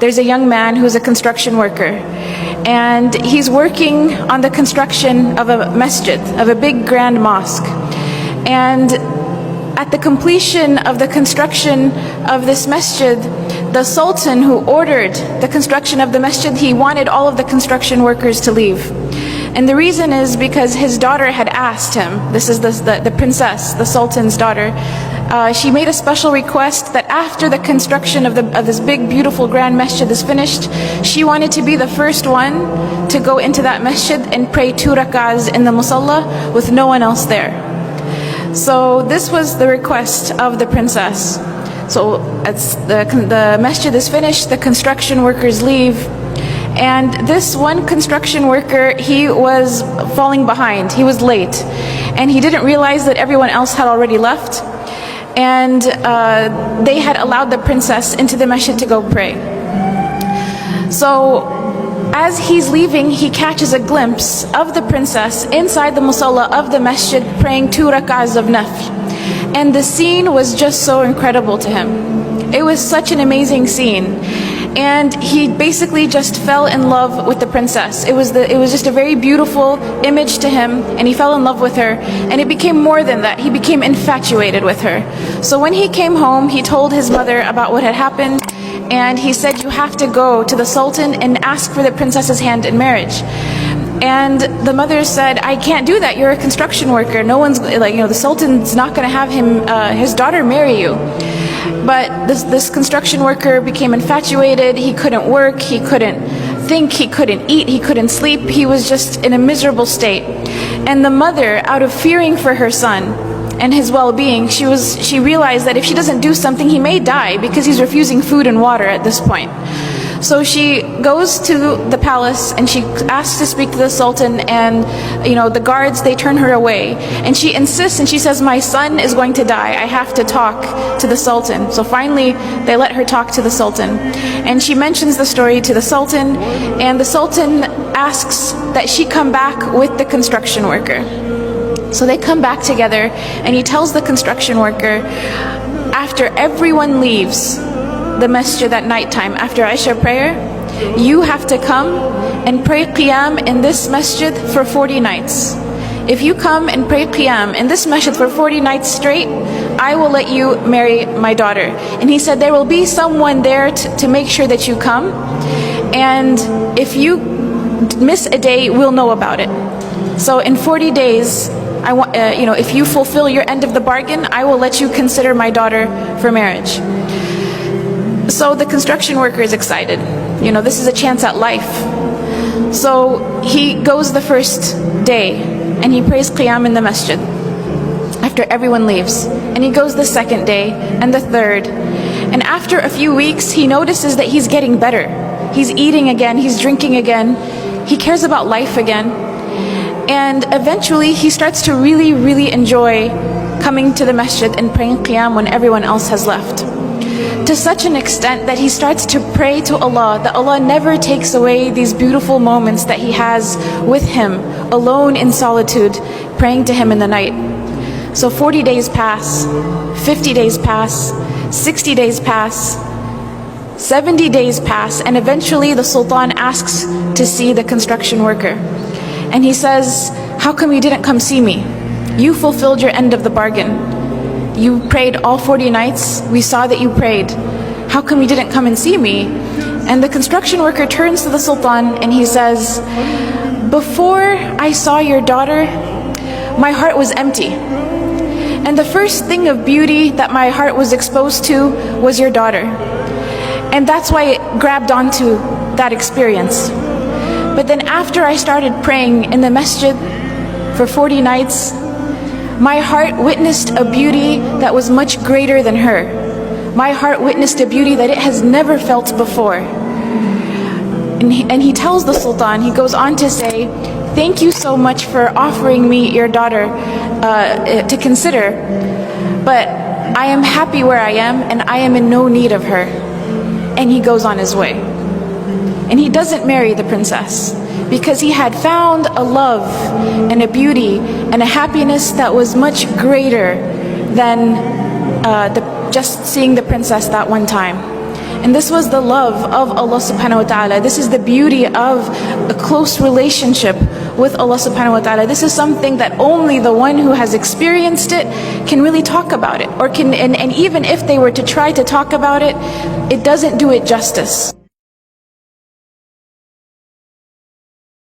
there's a young man who's a construction worker. And he's working on the construction of a masjid, of a big grand mosque. And at the completion of the construction of this masjid, the Sultan who ordered the construction of the masjid, he wanted all of the construction workers to leave. And the reason is because his daughter had asked him, this is the princess, the Sultan's daughter, she made a special request that after the construction of this big, beautiful, grand masjid is finished, she wanted to be the first one to go into that masjid and pray 2 rak'ahs in the musalla with no one else there. So this was the request of the princess. So the masjid is finished, the construction workers leave, and this one construction worker, he was falling behind, he was late, and he didn't realize that everyone else had already left, and they had allowed the princess into the masjid to go pray. So as he's leaving, he catches a glimpse of the princess inside the musalla of the masjid praying 2 rak'ahs of nafl. And the scene was just so incredible to him. It was such an amazing scene. And he basically just fell in love with the princess. It was just a very beautiful image to him, and he fell in love with her. And it became more than that. He became infatuated with her. So when he came home, he told his mother about what had happened. And he said, you have to go to the Sultan and ask for the princess's hand in marriage. And the mother said, I can't do that, you're a construction worker. No one's, the Sultan's not going to have his daughter marry you. But this construction worker became infatuated. He couldn't work, he couldn't think, he couldn't eat, he couldn't sleep. He was just in a miserable state. And the mother, out of fearing for her son and his well-being, she realized that if she doesn't do something, he may die because he's refusing food and water at this point. So she goes to the palace and she asks to speak to the Sultan, and the guards, they turn her away. And she insists and she says, my son is going to die, I have to talk to the Sultan. So finally they let her talk to the Sultan. And she mentions the story to the Sultan, and the Sultan asks that she come back with the construction worker. So they come back together, and he tells the construction worker, after everyone leaves the masjid at nighttime, after Isha prayer, you have to come and pray qiyam in this masjid for 40 nights. If you come and pray qiyam in this masjid for 40 nights straight, I will let you marry my daughter. And he said, there will be someone there to make sure that you come, and if you miss a day, we'll know about it. So in 40 days, if you fulfill your end of the bargain, I will let you consider my daughter for marriage. So the construction worker is excited. This is a chance at life. So he goes the first day and he prays qiyam in the masjid after everyone leaves. And he goes the second day and the third. And after a few weeks, he notices that he's getting better. He's eating again, he's drinking again, he cares about life again. And eventually he starts to really, really enjoy coming to the masjid and praying qiyam when everyone else has left. To such an extent that he starts to pray to Allah, that Allah never takes away these beautiful moments that he has with him, alone in solitude, praying to him in the night. So 40 days pass, 50 days pass, 60 days pass, 70 days pass, and eventually the Sultan asks to see the construction worker. And he says, how come you didn't come see me? You fulfilled your end of the bargain. You prayed all 40 nights. We saw that you prayed. How come you didn't come and see me? And the construction worker turns to the Sultan and he says, before I saw your daughter, my heart was empty. And the first thing of beauty that my heart was exposed to was your daughter. And that's why it grabbed onto that experience. But then after I started praying in the masjid for 40 nights, my heart witnessed a beauty that was much greater than her. My heart witnessed a beauty that it has never felt before. And he tells the Sultan, he goes on to say, thank you so much for offering me your daughter to consider, but I am happy where I am and I am in no need of her. And he goes on his way. And he doesn't marry the princess because he had found a love and a beauty and a happiness that was much greater than just seeing the princess that one time. And this was the love of Allah subhanahu wa ta'ala. This is the beauty of a close relationship with Allah subhanahu wa ta'ala. This is something that only the one who has experienced it can really talk about it. And even if they were to try to talk about it, it doesn't do it justice.